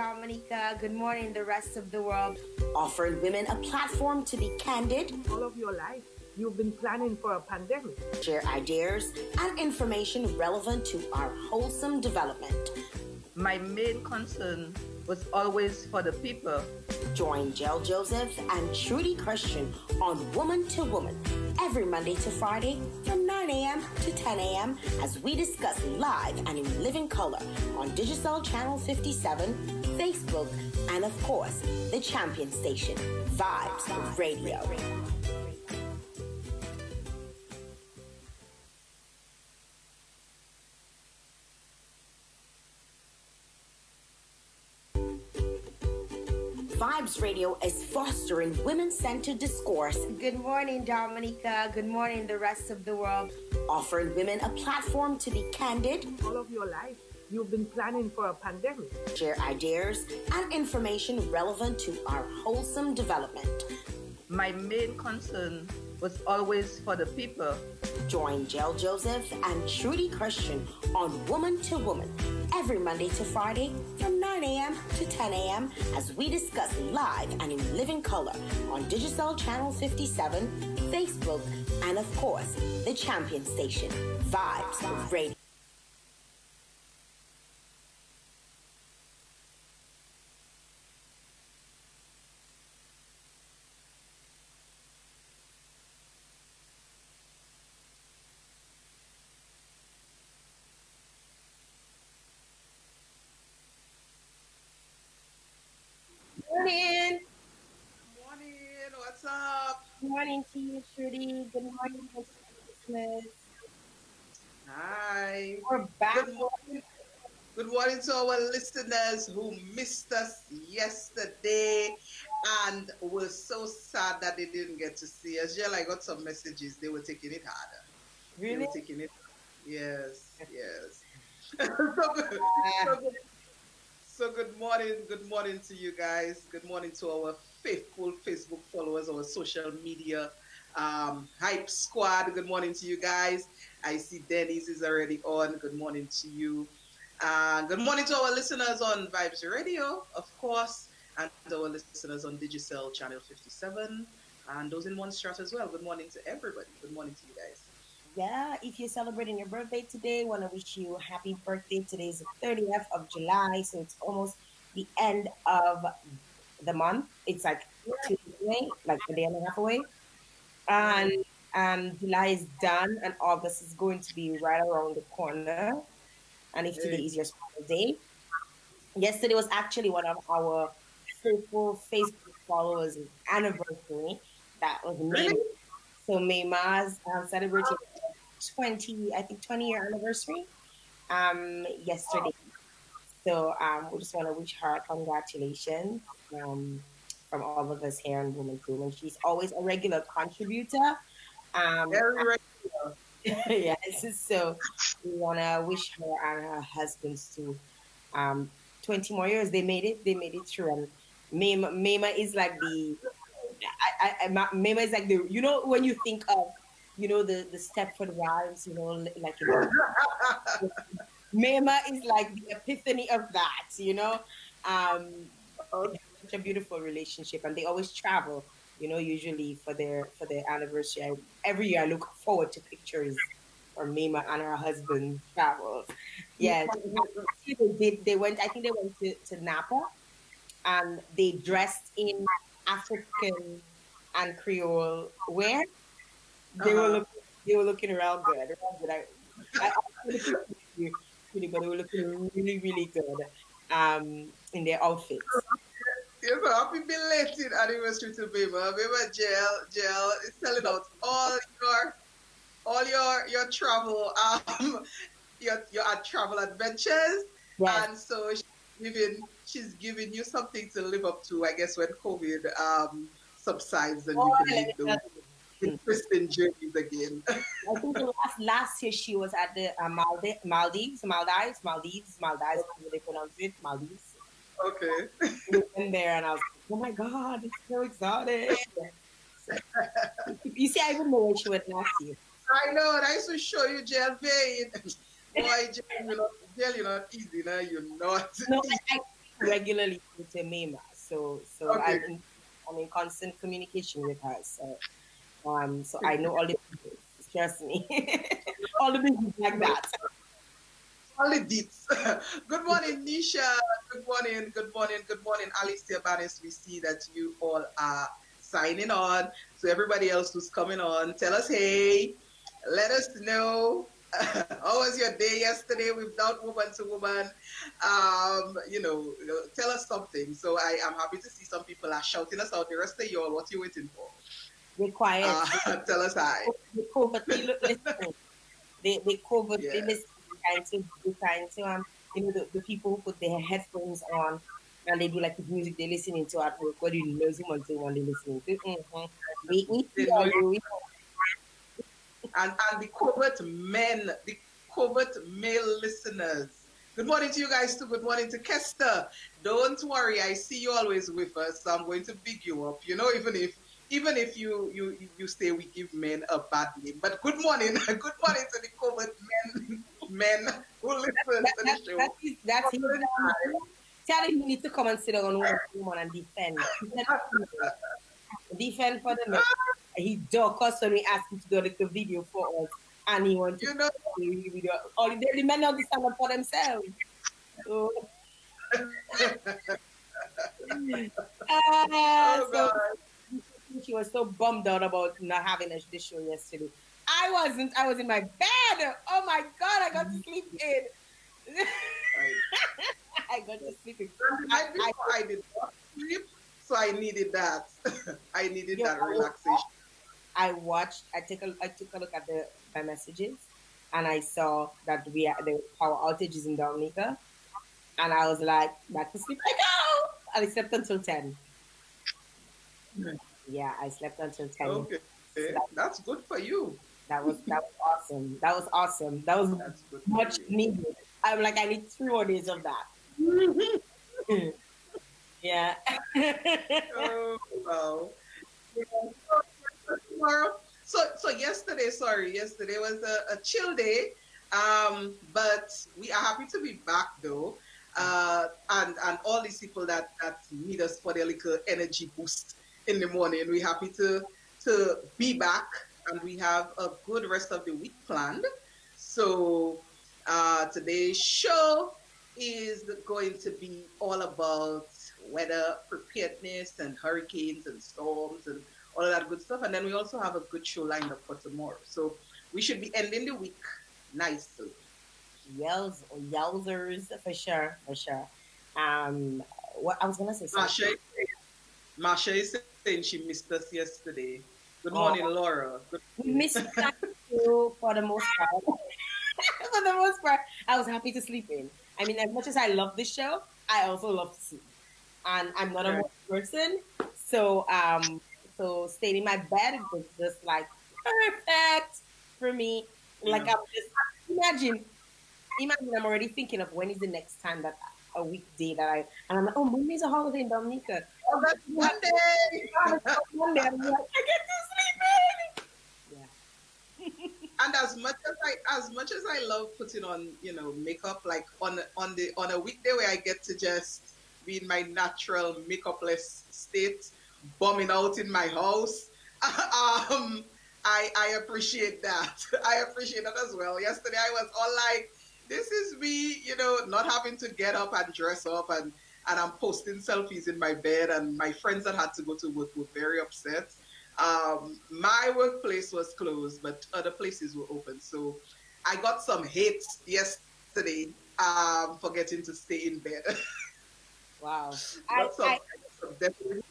Dominica. Good morning, the rest of the world. Offering women a platform to be candid, all of your life, you've been planning for a pandemic. share ideas and information relevant to our wholesome development. My main concern was always for the people. Join Jael Joseph and Trudy Christian on Woman2Woman every Monday to Friday from 9 a.m. to 10 a.m. as we discuss live and in living color on Digital Channel 57, Facebook, and of course, the champion station, Vibes Radio. Vibes Radio is fostering women-centered discourse. Good morning, Dominica. Good morning, the rest of the world. Offering women a platform to be candid, all of your life, you've been planning for a pandemic. Share ideas and information relevant to our wholesome development. My main concern was always for the people. Join Jael Joseph and Trudy Christian on Woman2Woman every Monday to Friday from 9 a.m. to 10 a.m. as we discuss live and in living color on Digital Channel 57, Facebook, and of course, the champion station, Vibes Radio. Morning. Morning, what's up? Good morning to you, Trudy. Good morning, listeners. Hi. We're back. Good morning to our listeners who missed us yesterday and were so sad that they didn't get to see us. Yeah, I got some messages. They were taking it harder. Really? They were taking it. Yes. So good morning to you guys. Good morning to our faithful Facebook followers, our social media hype squad. Good morning to you guys. I see Dennis is already on. Good morning to you. Good morning to our listeners on Vibes Radio, of course, and our listeners on Digicel Channel 57, and those in Montserrat as well. Good morning to everybody. Good morning to you guys. Yeah, if you're celebrating your birthday today, want to wish you a happy birthday. Today's the 30th of July, so it's almost the end of the month. It's like 2 days away, like a day and a half away. And July is done, and August is going to be right around the corner. And if today is your special day, yesterday was actually one of our faithful Facebook followers' anniversary. That was Mayma. So Mayma's celebrating 20-year anniversary yesterday. So we just want to wish her congratulations from all of us here in Woman2Woman. She's always a regular contributor. Very regular. Yes, so we want to wish her and her husbands to 20 more years. They made it through. And Mayma is like Mayma is like the, when you think of, the Stepford Wives, like, Mayma is like the epiphany of that, such a beautiful relationship, and they always travel, usually for their anniversary. Every year I look forward to pictures from Mayma and her husband travels. Yes. They went to Napa, and they dressed in African and Creole wear. They were looking real good. I but they were looking really, really good in their outfits. Yes, happy belated anniversary to Mayma. Mayma Jael is selling out all your travel your travel adventures. Yes. And so she's giving you something to live up to, I guess, when COVID subsides and you can live those interesting journeys again. I think last year she was at the Maldives, how they pronounce it, Maldives. Okay. We went there and I was like, oh my God, it's so exotic. You see, I even know where she went last year. I know, and I used to show you Jael Vane. Boy, Jael, you're not easy, no? You're not. No, regularly to Mema. So Okay. I'm in constant communication with her. So I know all the business. Trust me, all the business like that. Solid deets. Good morning, Nisha. Good morning. Good morning. Good morning, Alicia Banis. We see that you all are signing on. So everybody else who's coming on, tell us hey. Let us know. How was your day yesterday without Woman to Woman? Tell us something. So I am happy to see some people are shouting us out. The rest of you all, what you waiting for? They quiet. Tell us hi. They covertly listen. They covertly Yeah. listen. The people who put their headphones on and they do like the music they're listening to at work. What do you know? Someone say one they listening to. We They see know all you. you. And the covert male listeners. Good morning to you guys too. Good morning to Kester. Don't worry, I see you always with us, so I'm going to big you up. Even if you say we give men a bad name. But good morning, good morning to the covert men who listen to the show. That's his tell him he needs to come and sit down on Woman and defend. Defend for the men. He dog us when we asked him to do a little video for us, and he wanted to You know, do the video. All the men don't stand up for themselves. So, oh so God. she was so bummed out about not having the show yesterday. I wasn't. I was in my bed. Oh my God! I got to sleep in. Right. I got to sleep in. And the night before I did not sleep, so I needed that. I needed Yo, that relaxation. I took a look at my messages, and I saw that the power outages in Dominica, and I was like, back to sleep. I go, and I slept until 10. Yeah, I slept until 10. Okay, So that's good for you. that was awesome. That was awesome. That was That's good for much you. needed. I'm like, I need 3 more days of that. Yeah. Oh wow. Tomorrow. So yesterday was a chill day. But we are happy to be back though. And all these people that need us for their little energy boost in the morning. We're happy to be back, and we have a good rest of the week planned. So today's show is going to be all about weather preparedness and hurricanes and storms and all of that good stuff. And then we also have a good show lined up for tomorrow. So we should be ending the week nicely. Yelzers for sure, for sure. Um, what I was gonna say something. Marsha is saying she missed us yesterday. Good morning, Oh, Laura. Good we morning. missed that too for the most part. For the most part, I was happy to sleep in. I mean, as much as I love this show, I also love to sleep, and I'm not a Right. morning person, so staying in my bed was just like perfect for me. Like Yeah. I'm just imagine imagine I'm already thinking of when is the next time that a weekday that and I'm like, oh, Monday's a holiday in Dominica. Oh, that's Monday. Monday, I'm like, I get to sleep in. And as much as I love putting on makeup, like on a weekday where I get to just be in my natural makeupless state, bumming out in my house. I appreciate that. I appreciate that as well. Yesterday I was all like, this is me, not having to get up and dress up, and I'm posting selfies in my bed, and my friends that had to go to work were very upset. My workplace was closed, but other places were open. So I got some hate yesterday for getting to stay in bed. Wow. got some, definitely.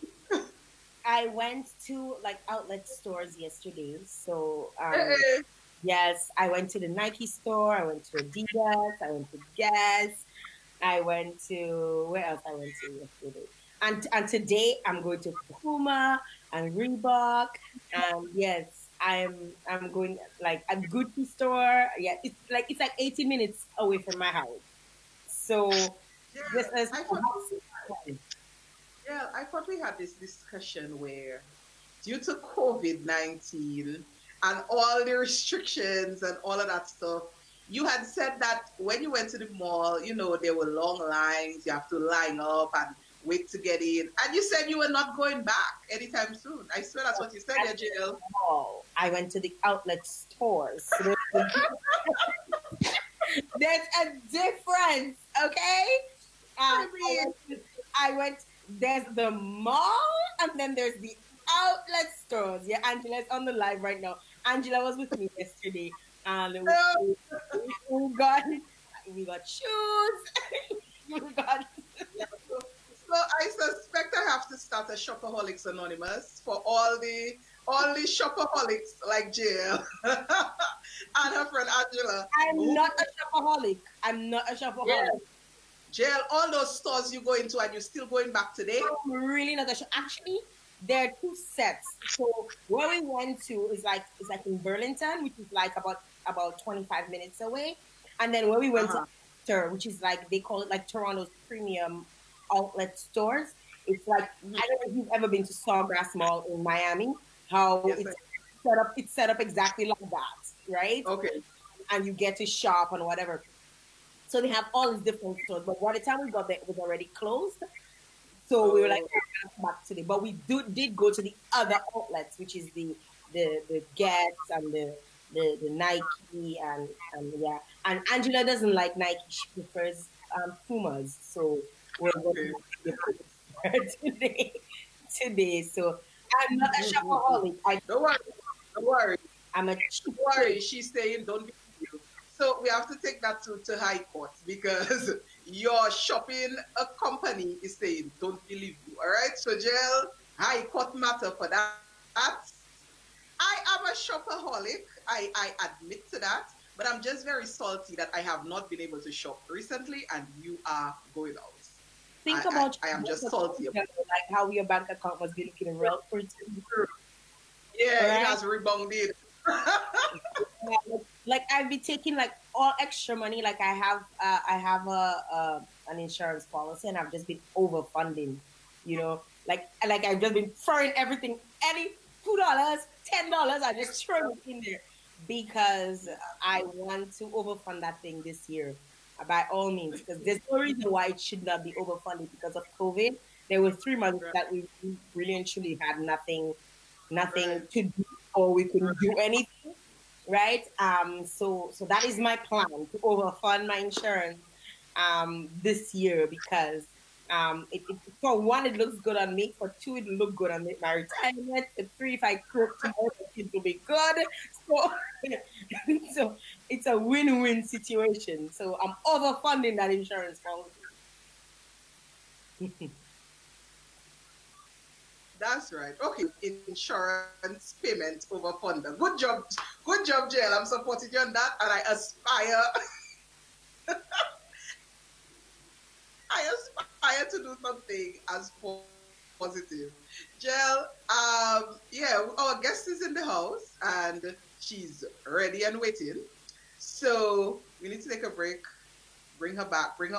I went to like outlet stores yesterday. So Hey, yes, I went to the Nike store, I went to Adidas, I went to Guess, I went to where else I went to yesterday. And today I'm going to Puma and Reebok. And yes, I'm going like a Gucci store. Yeah, it's like 80 minutes away from my house. So yeah, just as I thought I thought we had this discussion where due to COVID-19 and all the restrictions and all of that stuff, you had said that when you went to the mall, there were long lines. You have to line up and wait to get in. And you said you were not going back anytime soon. I swear that's what you said, yeah, Jael. Oh, I went to the outlet stores. So there's a difference, okay? I went, there's the mall and then there's the outlet stores. Yeah, Angela's on the live right now. Angela was with me yesterday and we got shoes. we got So I suspect I have to start a Shopaholics Anonymous for all the shopaholics like Jael and her friend Angela. I'm not a shopaholic. I'm not a shopaholic. Yeah. Jael, all those stores you go into and you're still going back today? I'm really not a shop. Actually, there are two sets. So where we went to is like in Burlington, which is like about 25 minutes away. And then where we went to, which is like, they call it like Toronto's premium outlet stores. It's like, I don't know if you've ever been to Sawgrass Mall in Miami, how it's set up exactly like that, right? Okay. And you get to shop and whatever. So they have all these different stores, but by the time we got there, it was already closed. So we were like, oh, come back today. But we did go to the other outlets, which is the Guess and the Nike and yeah. And Angela doesn't like Nike; she prefers Pumas. So we're going today. So I'm not a shopaholic. Don't worry. I'm a Don't worry. She's saying don't be you. So we have to take that to high court because your shopping company is saying don't believe you. All right. So Jael, high court matter for that. I am a shopaholic. I admit to that. But I'm just very salty that I have not been able to shop recently and you are going out. I am just salty. Like how your bank account must be looking real pretty. Yeah, right? It has rebounded. Like I've been taking like all extra money. Like I have an insurance policy and I've just been overfunding. Like I've just been throwing everything, any $2, $10, I just throw it in there because I want to overfund that thing this year. By all means, because there's no reason why it should not be overfunded because of COVID. There were 3 months that we really and truly had nothing to do or we couldn't do anything, right? So that is my plan to overfund my insurance this year because for one, it looks good on me. For two, it will look good on my retirement. For three, if I croak tomorrow, it will be good. So it's a win-win situation. So I'm overfunding that insurance policy. That's right. Okay, insurance payment overfunder. Good job, Jael. I'm supporting you on that, and I aspire. I aspire to do something as positive. Jael, our guest is in the house, and she's ready and waiting. So we need to take a break. Bring her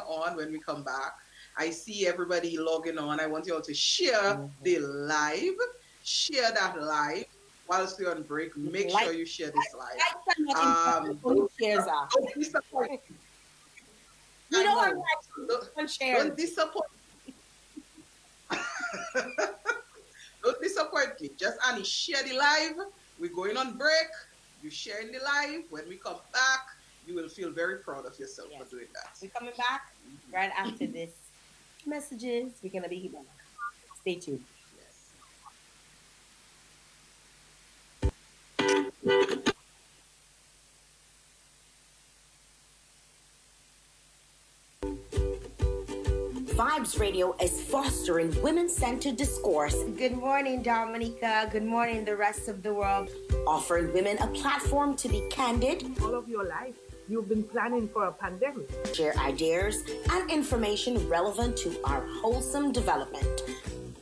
on when we come back. I see everybody logging on. I want you all to share the live. Share that live whilst we're on break. Make sure you share this live. Don't disappoint. You know don't disappoint. Don't disappoint me. Just Annie, share the live. We're going on break. You sharing the live. When we come back, you will feel very proud of yourself for doing that. We're coming back right after this messages. We're gonna be back. Stay tuned. Vibes Radio is fostering women-centered discourse. Good morning, Dominica. Good morning, the rest of the world. Offering women a platform to be candid. All of your life, you've been planning for a pandemic. Share ideas and information relevant to our wholesome development.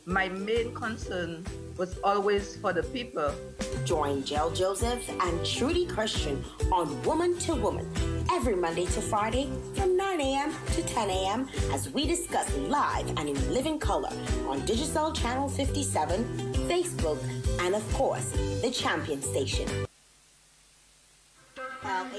My main concern was always for the people. Join Jael Joseph and Trudy Christian on Woman2Woman every Monday to Friday from 9 a.m. to 10 a.m. as we discuss live and in living color on Digicel Channel 57, Facebook, and of course, the Champion Station.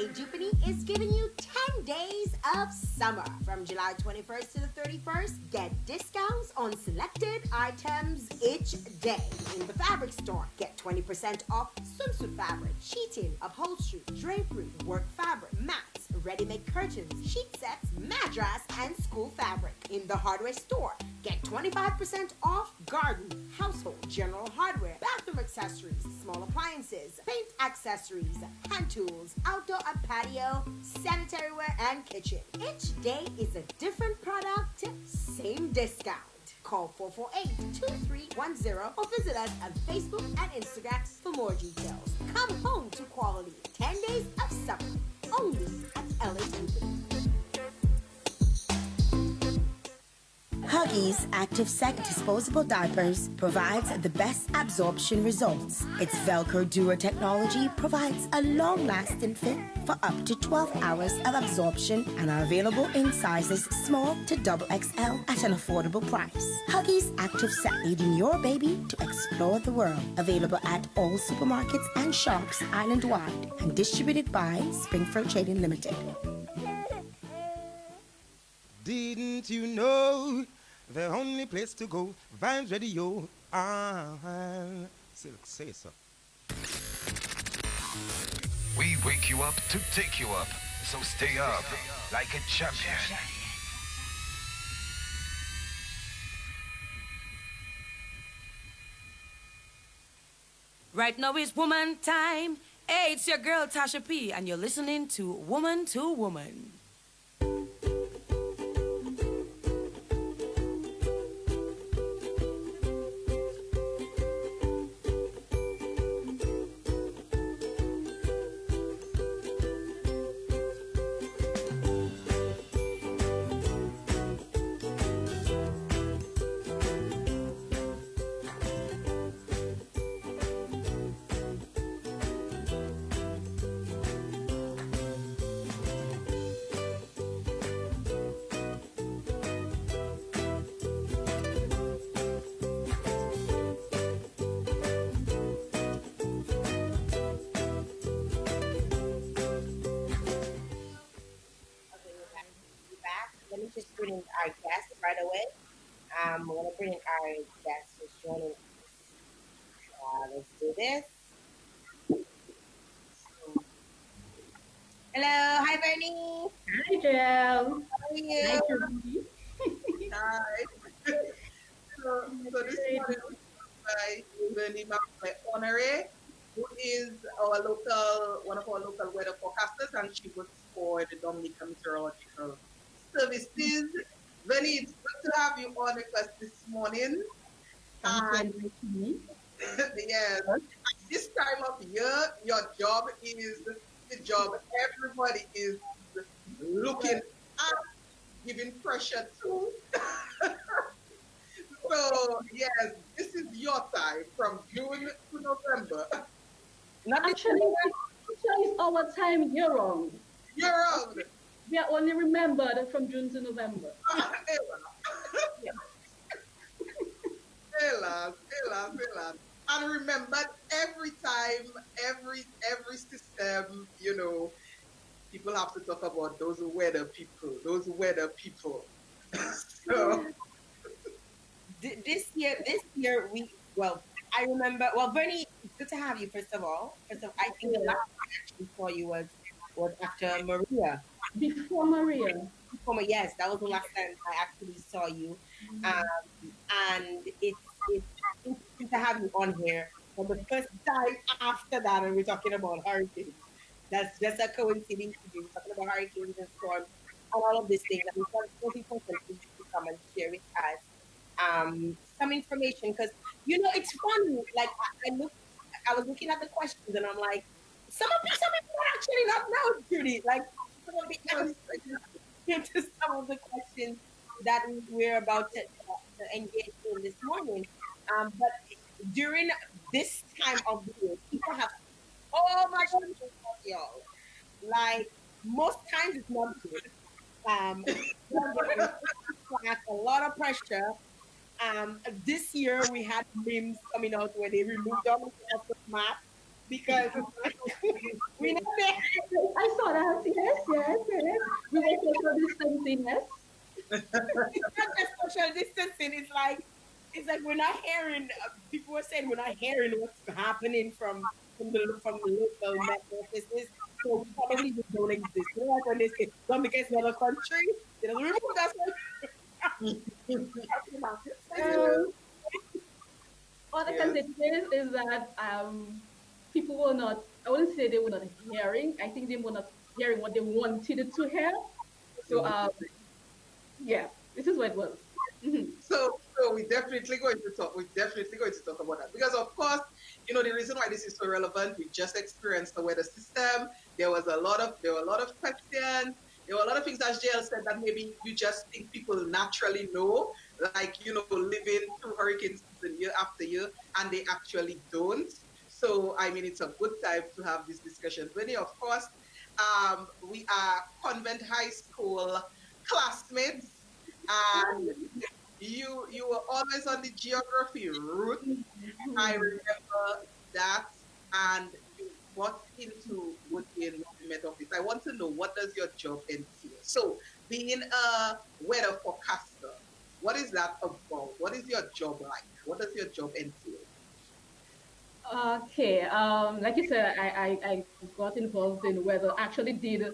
Jupiter is giving you 10 days of summer. From July 21st to the 31st, get discounts on selected items each day. In the fabric store, get 20% off swimsuit fabric, sheeting, upholstery, drapery, work fabric, mats, ready-made curtains, sheet sets, mattress, and school fabric. In the hardware store, get 25% off garden, household, general hardware, bathroom accessories, small appliances, paint accessories, hand tools, outdoor and patio, sanitary ware, and kitchen. Each day is a different product, same discount. Call 448-2310 or visit us on Facebook and Instagram for more details. Come home to quality. 10 days of summer. Only at LA Jupiter. Huggies Active Sec disposable diapers provides the best absorption results. Its Velcro Dura technology provides a long-lasting fit for up to 12 hours of absorption and are available in sizes small to XXL at an affordable price. Huggies Active Sec, aiding your baby to explore the world. Available at all supermarkets and shops island-wide and distributed by Springfield Trading Limited. Didn't you know the only place to go, Vines Radio? Silk, say so. We wake you up to take you up, so stay up like a champion. Right now is woman time. Hey, it's your girl Tasha P, and you're listening to Woman2Woman. Let me just bring in our guest right away. I'm gonna bring in our guest who's joining us. Let's do this. Hello, hi Vernie. Hi, Jael. How are you? Hi, Trudy. Hi. So this morning by Vernie Honore, who is our local, one of our local weather forecasters, and she works for the Dominican Meteorological Services. Vernie, it's good to have you on with us this morning. And yes, at this time of year, your job is the job everybody is looking at, giving pressure to. So yes, this is your time from June to November. Actually, it's our time year round. Year round. We are only remembered from June to November. Elas. And remember, every time, every system, you know, people have to talk about those weather people. So This year, I remember. Well, Vernie, it's good to have you. First of all, I think the last time I actually saw you was after Maria. Before Maria. Yes, that was the last time I actually saw you, and it's interesting to have you on here for the first time after that, and we're talking about hurricanes. That's just a coincidence. We're talking about hurricanes and storms and all of these things. And it's very important to come and share with us some information, because it's funny. Like I was looking at the questions and I'm like, some people are actually not know, Judy. Like some of the answers to some of the questions that we're about to engage in this morning. But during this time of the year, people have so much information, y'all. Like most times it's not good. A lot of pressure. This year we had memes coming out where they removed all the map because we know that I saw that. Yes, yes, yes. We were social distancing. Yes. it's not just social distancing. It's like we're not hearing. People were saying we're not hearing what's happening from the local metro offices. So we probably just don't exist. You know, like when they say Dominica is not a country, they don't remove that. Um, all I can Yes. say today is that people were not. I wouldn't say they were not hearing. I think they were not hearing what they wanted to hear. So yeah, this is what it was. Mhm. So we definitely going to talk. We're definitely going to talk about that because, of course, the reason why this is so relevant. We just experienced the weather system. There were a lot of questions. There were a lot of things, as JL said, that maybe you just think people naturally know, like living through hurricane season year after year, and they actually don't. So I mean, it's a good time to have this discussion. When of course, we are convent high school classmates, and you were always on the geography route. I remember that, and you got into working with the Met Office. I want to know, what does your job entail? So, being a weather forecaster, what is that about? What is your job like? What does your job entail? Okay. Like you said, I got involved in weather. Actually, did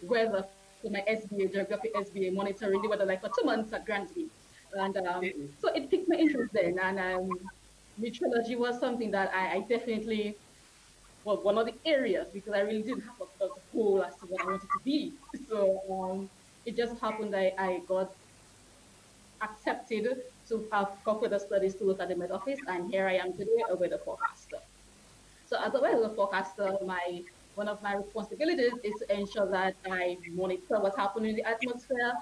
weather for my SBA, geography SBA, monitoring the weather like for 2 months at Granby, and Mhm. so it piqued my interest then. And meteorology was something that I definitely was one of the areas because I really didn't have a goal as to what I wanted to be. So it just happened that I got accepted to have for further studies to work at the Met Office, and here I am today, a weather forecaster. So as a weather forecaster, my one of my responsibilities is to ensure that I monitor what's happening in the atmosphere,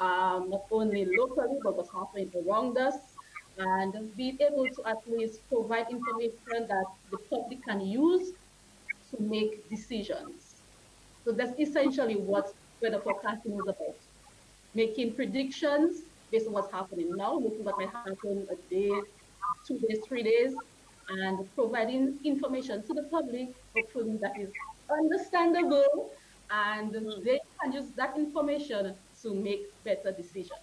not only locally but what's happening around us, and be able to at least provide information that the public can use to make decisions. So that's essentially what weather forecasting is about: making predictions based on what's happening now, looking what might happen a day, 2 days, 3 days, and providing information to the public, hopefully that is understandable, and they can use that information to make better decisions.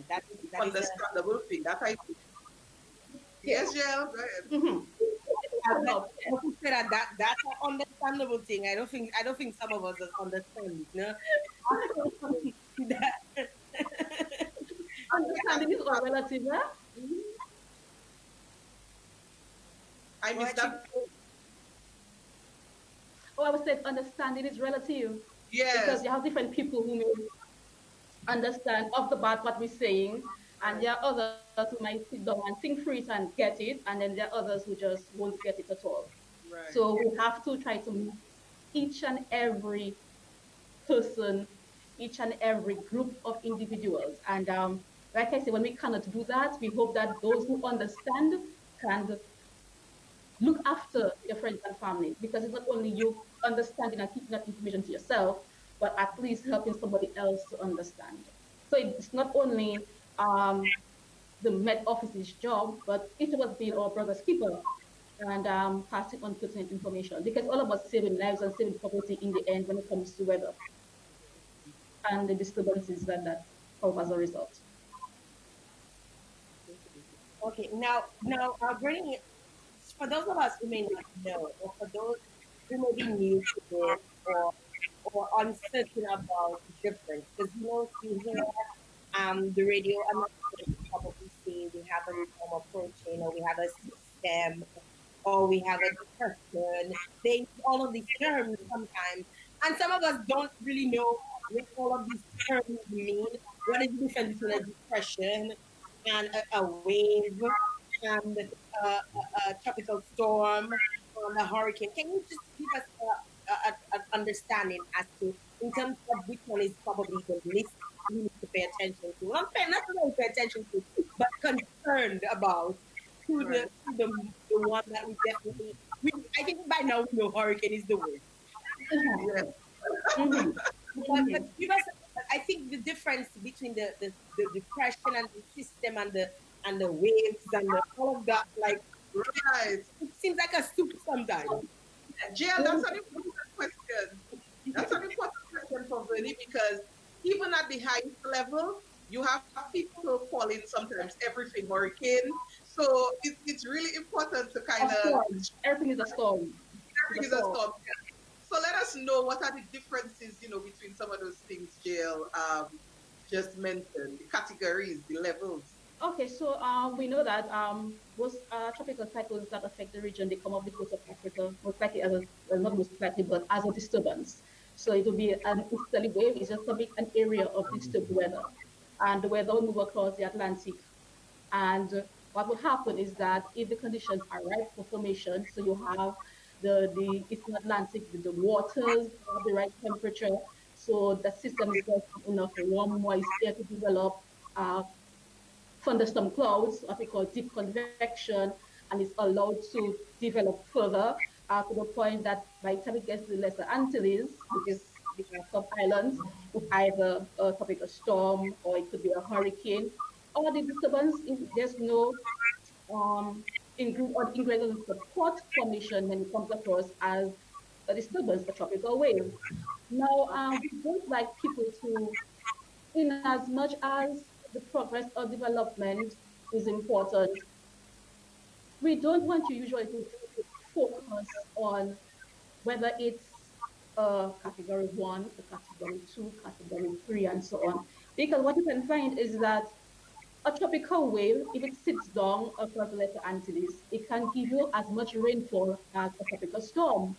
that is Understandable thing. That I yeah. Yes, JL, go ahead. Mhm. Yeah, but I would say that's an understandable thing. I don't think some of us understand it. No, that, Understanding is all relative, huh? I missed but you, that. Oh, I would say understanding is relative because Yes. you have different people who may understand off the bat what we're saying, and Right. there are others who might sit down and think through it and get it, and then there are others who just won't get it at all. Right. So we have to try to meet each and every person, each and every group of individuals. And like I said, when we cannot do that, we hope that those who understand can look after your friends and family, because it's not only you understanding and keeping that information to yourself, but at least helping somebody else to understand. So it's not only the Met Office's job, but each of us being our brother's keeper and passing on pertinent information, because all of us saving lives and saving property in the end when it comes to weather and the disturbances that come as a result. okay. Now, Bernie, for those of us who may not know, or for those who may be new to this, or uncertain about the difference, because you hear the radio, I'm not sure you probably see we have a normal protein, or we have a system, or we have a depression. They use all of these terms sometimes, and some of us don't really know what all of these terms mean. What is the difference between a depression and a wave and a tropical storm and a hurricane? Can you just give us an understanding as to, in terms of which one is probably the least we need to pay attention to? Not really pay attention to, but concerned about, Right. the one that we definitely, I think by now we know hurricane is the worst. Mhm, Yes. mhm, But mhm. give us, I think the difference between the depression and the system and the waves and all of that, like. Right. It seems like a soup sometimes. Jail, that's an important question. That's an important question for Vernie because even at the highest level, you have people calling sometimes everything hurricane. So it's really important to kind A of storm. Everything is a storm. It's a everything is a storm. storm. So let us know what are the differences, between some of those things Jail just mentioned, the categories, the levels. Okay, so we know that most tropical cyclones that affect the region, they come off the coast of Africa, most likely as a, well, not most likely, but as a disturbance. So it will be an easterly wave, it's just a big an area of disturbed weather. And the weather will move across the Atlantic. And what will happen is that if the conditions are right for formation, so you have the Eastern Atlantic, the waters have the right temperature, so the system is getting enough warm, moist air to develop. Thunderstorm clouds, what we call deep convection, and it's allowed to develop further to the point that by the time it gets to the Lesser Antilles, which is the sub-islands, it's either a tropical storm or it could be a hurricane. Or the disturbance, if there's no ingredients support formation when it comes across as a disturbance, a tropical wave. Now, we don't like people to, in as much as the progress of development is important, we don't want you usually to focus on whether it's category one, a category two, category three, and so on. Because what you can find is that a tropical wave, if it sits down across the Lesser Antilles, it can give you as much rainfall as a tropical storm,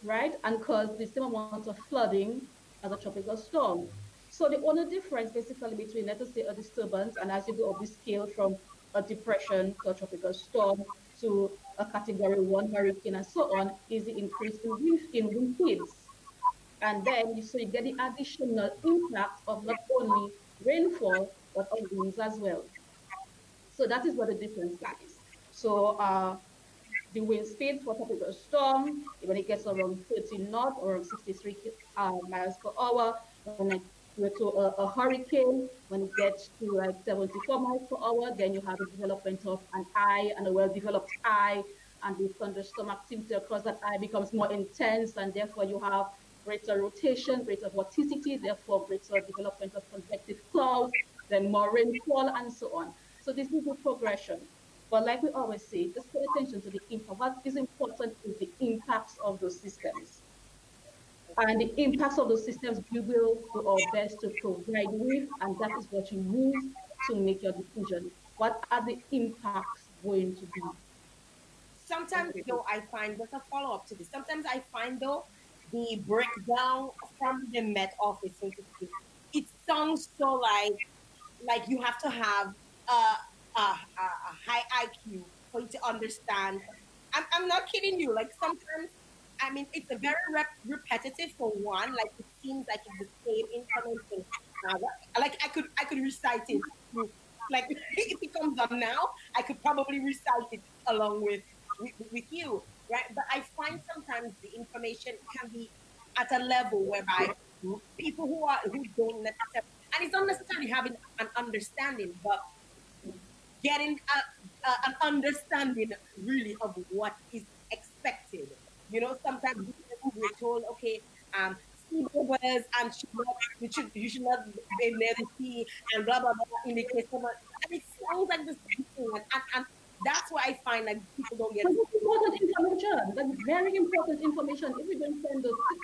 right? And cause the same amount of flooding as a tropical storm. So the only difference basically between, let us say, a disturbance and as you go up the scale from a depression to a tropical storm to a category one hurricane and so on is the increase in wind speeds. And then so you get the additional impact of not only rainfall but of winds as well. So that is what the difference lies. So the wind speed for a tropical storm, when it gets around 30 knots or around 63 miles per hour, when it go to a hurricane, when it gets to like 74 miles per hour, then you have the development of an eye and a well-developed eye, and the thunderstorm activity across that eye becomes more intense, and therefore you have greater rotation, greater vorticity, therefore greater development of convective clouds, then more rainfall, and so on. So this is the progression. But like we always say, just pay attention to the impact. What is important is the impacts of those systems. And the impacts of those systems we will do our best to provide with, and that is what you use to make your decision. What are the impacts going to be? Sometimes though I find there's a follow up to this. Sometimes I find though the breakdown from the Met Office, so to speak, it sounds so like you have to have a high IQ for you to understand. I'm not kidding you. Like sometimes, I mean, it's a very repetitive for one. Like it seems like it's the same information. Uh, like I could recite it. Like if it comes up now, I could probably recite it along with you, right? But I find sometimes the information can be at a level whereby people who don't necessarily, and it's not necessarily having an understanding, but getting an understanding really of what is expected. Sometimes we're told, okay, sea bubbles and you should not be near the sea and blah blah blah in the case of and it sounds like the same thing, and that's why I find like people don't get. But that's important information. That's very important information. If you don't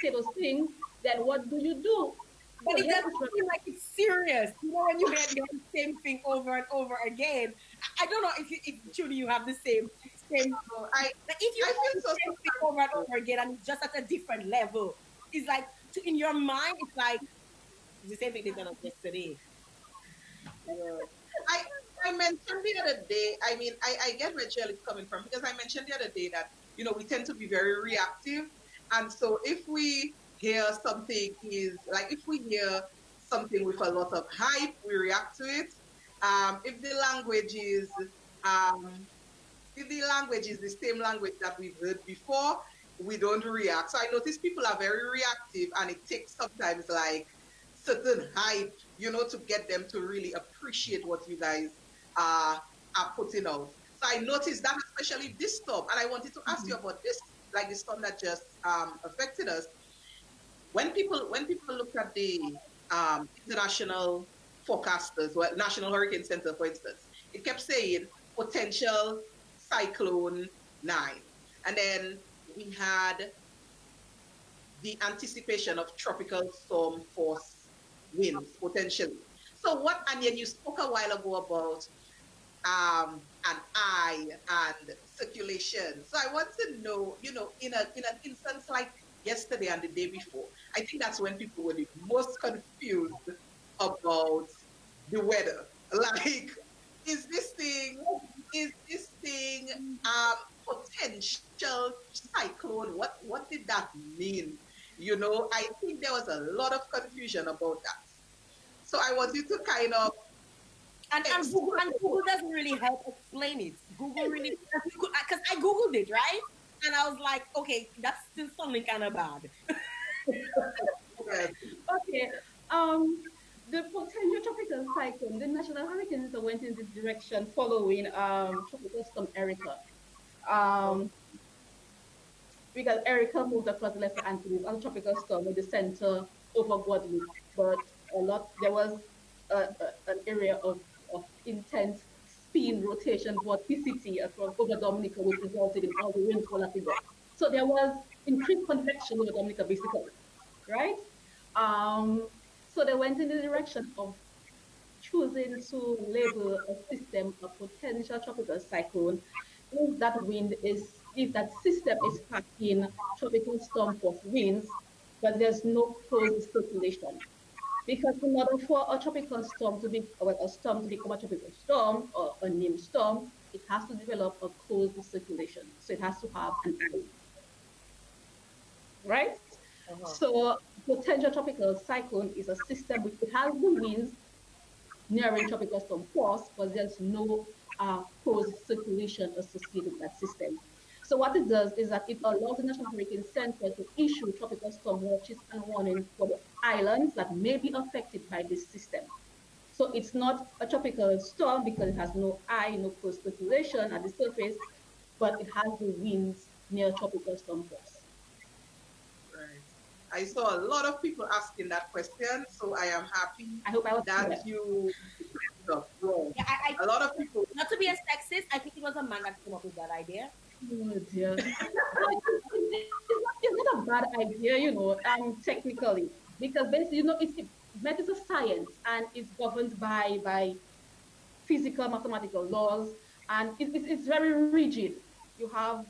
say those things, then what do you do? But So it yes, doesn't it's seem like it's serious. When you hear the same thing over and over again. I don't know if truly you have the same. So I Like if you I hear feel the so same thing over and over again and it's just at a different level, it's like in your mind, it's like it's the same thing they done yesterday. Yeah. I I mentioned the other day, I mean, I get where Jill is coming from because I mentioned the other day that, we tend to be very reactive. And so if we hear something is like, if we hear something with a lot of hype, we react to it. If the language is, um, if the language is the same language that we've heard before, we don't react. So I notice people are very reactive and it takes sometimes like certain hype, to get them to really appreciate what you guys are, are putting out. So I noticed that, especially this storm, and I wanted to ask you about this, like the storm that just affected us. When people look at the international forecasters, well, National Hurricane Center, for instance, it kept saying potential cyclone 9, and then we had the anticipation of tropical storm force winds potentially. So what, and then you spoke a while ago about an eye and circulation. So I want to know, in an instance like yesterday and the day before, I think that's when people were the most confused about the weather. Like, is this thing, is this thing potential cyclone? What did that mean? I think there was a lot of confusion about that. So I want you to kind of and Google doesn't really help explain it. Google really, because I googled it, right, and I was like, okay, that's still something kind of bad. Okay. The potential tropical cyclone, the National Hurricane Center went in this direction following Tropical Storm Erica. Um, because Erica moved across the Lesser Antilles on a tropical storm with the center over Guadeloupe, but there was an area of intense spin, rotation, vorticity across over Dominica, which resulted in all the rainfall that we got. So there was increased convection over Dominica, basically, right? Um, so they went in the direction of choosing to label a system a potential tropical cyclone if that system is packing tropical storm force winds, but there's no closed circulation. Because in order for a tropical storm to be, well, a storm to become a tropical storm or a named storm, it has to develop a closed circulation. So it has to have an eye, right? So potential tropical cyclone is a system which it has the winds nearing tropical storm force, but there's no closed circulation associated with that system. So what it does is that it allows the National Hurricane Center to issue tropical storm watches and warnings for the islands that may be affected by this system. So it's not a tropical storm because it has no eye, no closed circulation at the surface, but it has the winds near tropical storm force. Right. I saw a lot of people asking that question, so I am happy I hope I was that clear. you. Yeah, a lot of people. Not to be a sexist, I think it was a man that came up with that idea. Oh dear. It's not a bad idea, technically, because basically, math is a science and it's governed by physical, mathematical laws, and it's very rigid. You have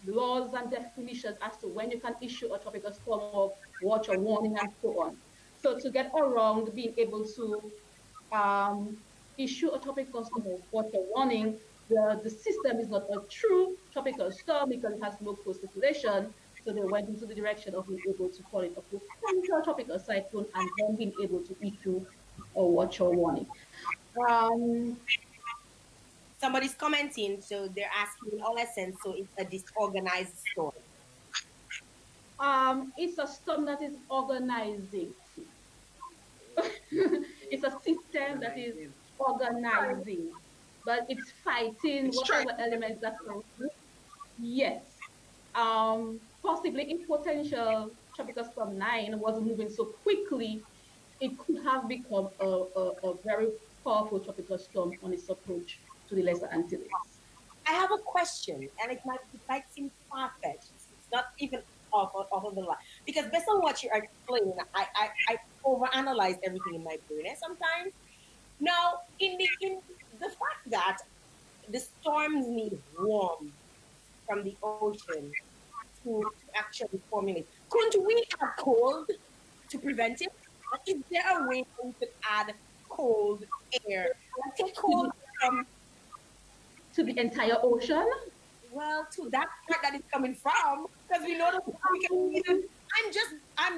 laws and definitions as to when you can issue a tropical storm of watch or warning and so on. So to get around being able to issue a tropical storm of watch or warning, the system is not a true tropical storm because it has no close circulation. So they went into the direction of being able to call it a potential tropical cyclone and then being able to issue a watch or warning. Somebody's commenting, so they're asking in all essence, so it's a disorganized storm. It's a storm that is organizing. It's a system that is organizing, but it's fighting whatever elements that are. Yes. Possibly if potential tropical storm 9 was moving so quickly, it could have become a very powerful tropical storm on its approach to the Lesser Antilles. I have a question, and it might seem far-fetched. It's not even off of the line. Because based on what you're explaining, I overanalyze everything in my brain sometimes. Now, in the fact that the storms need warmth from the ocean to actually formulate, couldn't we add cold to prevent it? Is there a way we could add cold air? Take cold from to the entire ocean? Well, to that part that it's coming from, because we know that we can even. I'm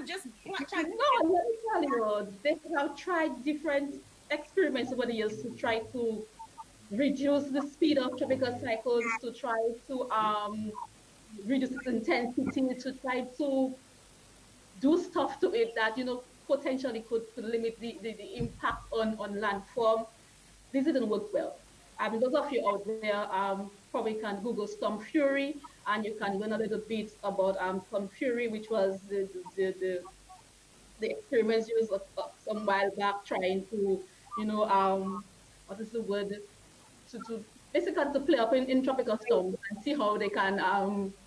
just trying. No, let me tell you, they have tried different experiments over the years to try to reduce the speed of tropical cyclones, to try to reduce its intensity, to try to do stuff to it that potentially could limit the impact on landform. This didn't work well. Those of you out there probably can Google Storm Fury, and you can learn a little bit about Storm Fury, which was the experiments used some while back trying to, you know, what is the word, to basically to play up in tropical storms and see how they can,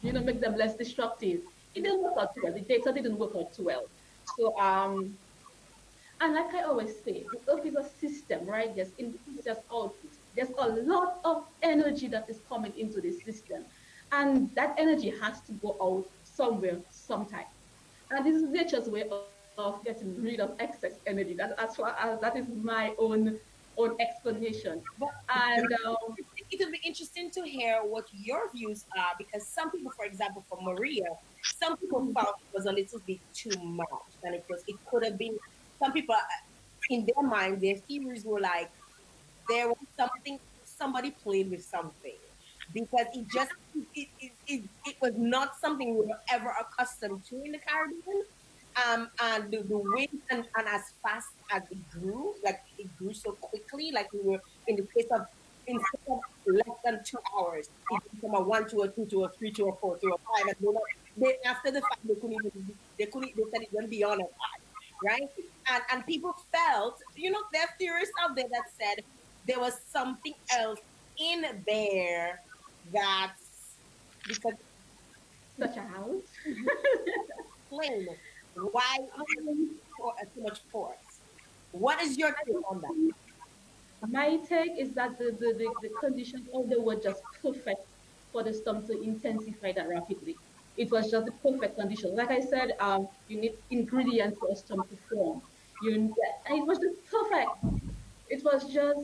make them less destructive. It didn't work out too well. The data didn't work out too well. So, and like I always say, the Earth is a system, right? There's input, there's output. There's a lot of energy that is coming into this system, and that energy has to go out somewhere, sometime. And this is nature's way of getting rid of excess energy. That, as far as that is my own explanation. But And it would be interesting to hear what your views are because some people, for example, for Maria, some people found it was a little bit too much, and it could have been. Some people, in their mind, their theories were like there was something somebody played with something because it was not something we were ever accustomed to in the Caribbean. And the way and as fast as it grew, like it grew so quickly, like we were in the case of instead of less than 2 hours, it went from a one to a two to a three to a four to a five, and they after the fact they said it went beyond a five, right? And people felt, there are theorists out there that said there was something else in there that's because such a house. explain why so much force. What is your take on that? My take is that the conditions of the were just perfect for the storm to intensify that rapidly. It was just the perfect conditions. Like I said, you need ingredients for a storm to form. And it was just perfect. It was just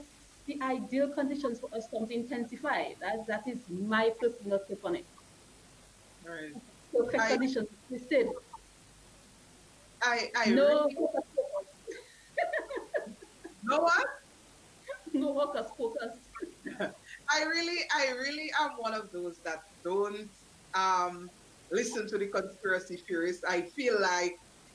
the ideal conditions for a storm to intensify. That is my personal take on it. Right. Perfect I conditions existed. I No, really know what? no hocus pocus. I really am one of those that don't listen to the conspiracy theorists. I feel like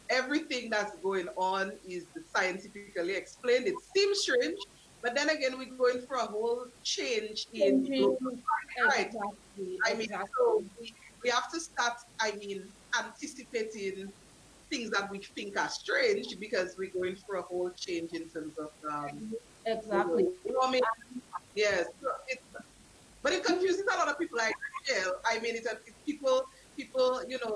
everything that's going on is scientifically explained. It seems strange, but then again, we're going for a whole change in Changing. global warming, right? Exactly, I mean, so exactly. we have to start, anticipating things that we think are strange because we're going through a whole change in terms of Exactly. warming. Yes, so but it confuses a lot of people like Jael. I mean, it's people,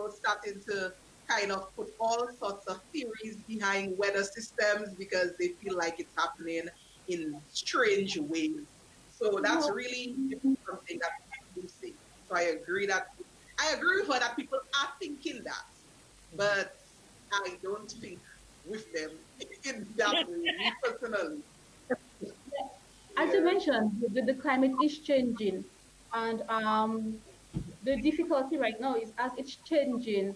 starting to kind of put all sorts of theories behind weather systems because they feel like it's happening in strange ways. So that's really something that people see. So I agree with her that people are thinking that, but I don't think with them in that way, me personally. As you Yeah. mentioned, the climate is changing, and the difficulty right now is as it's changing,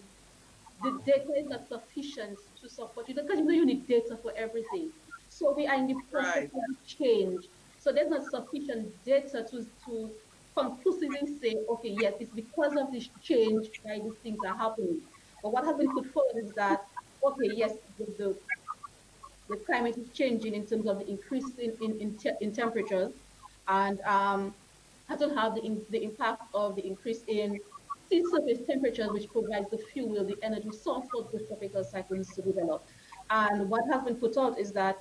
the data is not sufficient to support you because you need data for everything. So we are in the process Right. of change. So there's not sufficient data to conclusively say, okay, yes, it's because of this change why these things are happening. But what has been put forward is that, okay, yes, the climate is changing in terms of the increase in temperatures, and that will have the impact of the increase in sea surface temperatures, which provides the fuel, the energy source for those tropical cyclones to develop. And what has been put out is that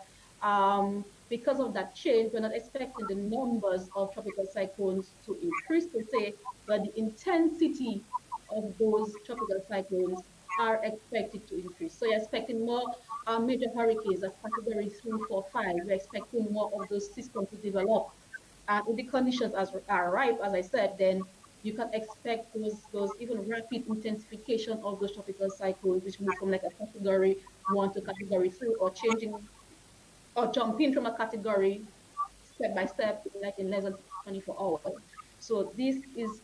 because of that change, we're not expecting the numbers of tropical cyclones to increase per se, but the intensity of those tropical cyclones are expected to increase. So you're expecting more major hurricanes of category 3, 4, 5. We're expecting more of those systems to develop. And if the conditions are ripe, as I said, then you can expect those even rapid intensification of those tropical cyclones, which move from like a category 1 to category 3, or changing or jumping from a category step by step, like in less than 24 hours. So this is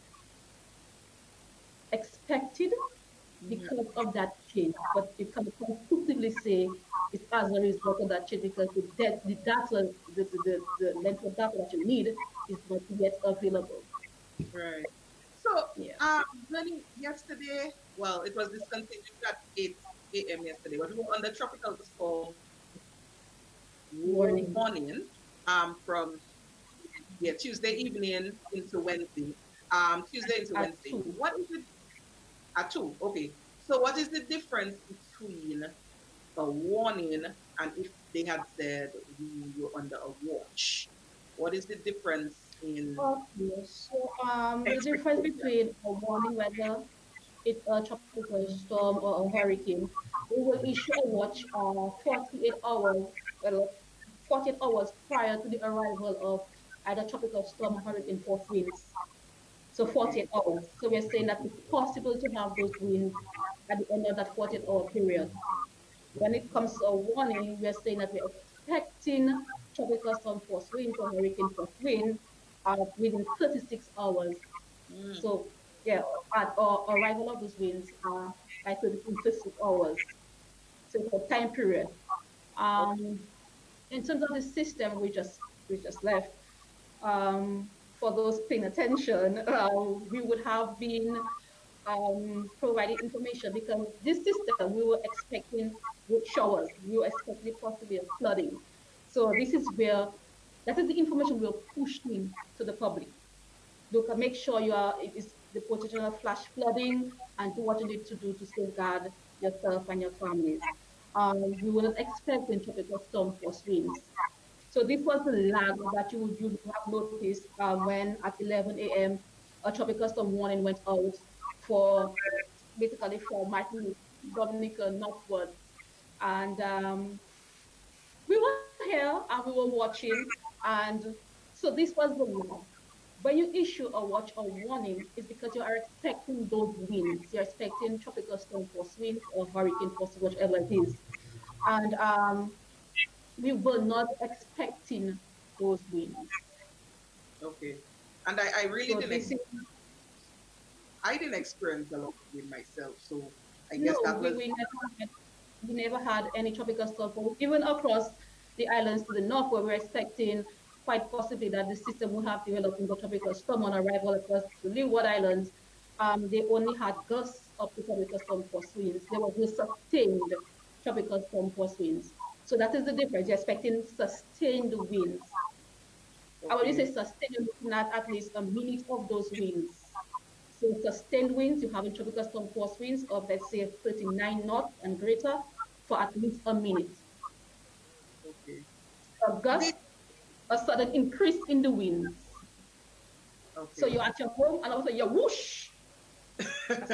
expected because of that change, but you can conclusively say it's as a result of that change because the data, the length of data that you need is not yet available. Right. So, Yeah. Vernie, yesterday, well, it was discontinued at 8 a.m. yesterday, but we were on the tropical storm Warning. warning from Yeah, Tuesday evening into Wednesday. Tuesday into at Wednesday. 2. What is it at 2? Okay. So what is the difference between a warning and if they had said we were under a watch? What is the difference in Okay, so the difference expectation? between a warning whether it's a tropical storm or a hurricane, we will issue a watch 48 hours, well, 48 hours prior to the arrival of either tropical storm or hurricane force winds. So Okay. 48 hours. So we're saying that it's possible to have those winds at the end of that 48-hour period. When it comes to a warning, we're saying that we're expecting tropical storm force winds or hurricane force winds within 36 hours. Mm, So, yeah, at or arrival of those winds by 36 hours. So, it's a time period. okay. Um, in terms of the system we just left, for those paying attention, we would have been providing information because this system we were expecting with showers, we were expecting possibly a flooding. So this is where that is the information we're pushing to the public. Look, make sure you are it is the potential of flash flooding and do what you need to do to safeguard yourself and your families. We were expecting tropical storm force winds. So this was the lag that you would have noticed when at 11 a.m. a tropical storm warning went out for basically for Martinique, Dominica northwards. And we were here and we were watching. And so this was the lag. When you issue a watch or warning, it's because you are expecting those winds. You're expecting tropical storm force winds or hurricane force, whatever it is. And we were not expecting those winds. Okay. And I really So didn't this is I didn't experience a lot of wind myself, so I no, guess that was we never had any tropical storm even across the islands to the north, where we're expecting quite possibly that the system would have developed into a tropical storm on arrival across the Leeward Islands. They only had gusts of the tropical storm force winds. There was no sustained tropical storm force winds. So that is the difference. You're expecting sustained winds. I when you okay. say sustained, you're looking at least a minute of those winds. So sustained winds, you have in tropical storm force winds of let's say 39 knots and greater for at least a minute. Okay. A gust, Did a sudden increase in the winds. So okay. you're at your home and also you're whoosh. That's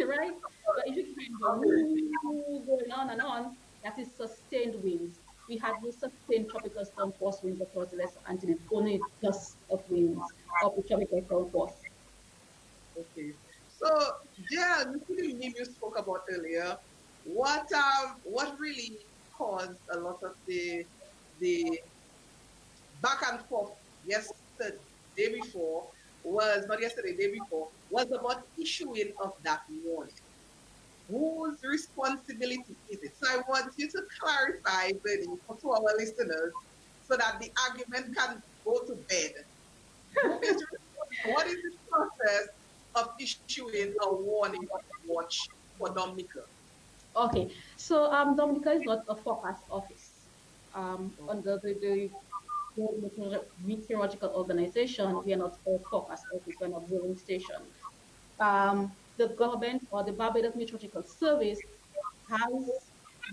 right? But if you keep the Okay. woo going on and on, that is sustained winds. We had no sustained tropical storm force winds across the Lesser Antilles, only gusts of winds of the tropical storm force. Okay. So, yeah, you see the meme you spoke about earlier. What really caused a lot of the back and forth yesterday before was not yesterday, day before, was about issuing of that warning. Whose responsibility is it? So I want you to clarify, Bernie, to our listeners, so that the argument can go to bed. Who is responsible? What is the process of issuing a warning or watch for Dominica? Okay, so Dominica is not a forecast office. Under the World Meteorological Organization, we are not a forecast office, we're an observing station. The government or the Barbados Meteorological Service has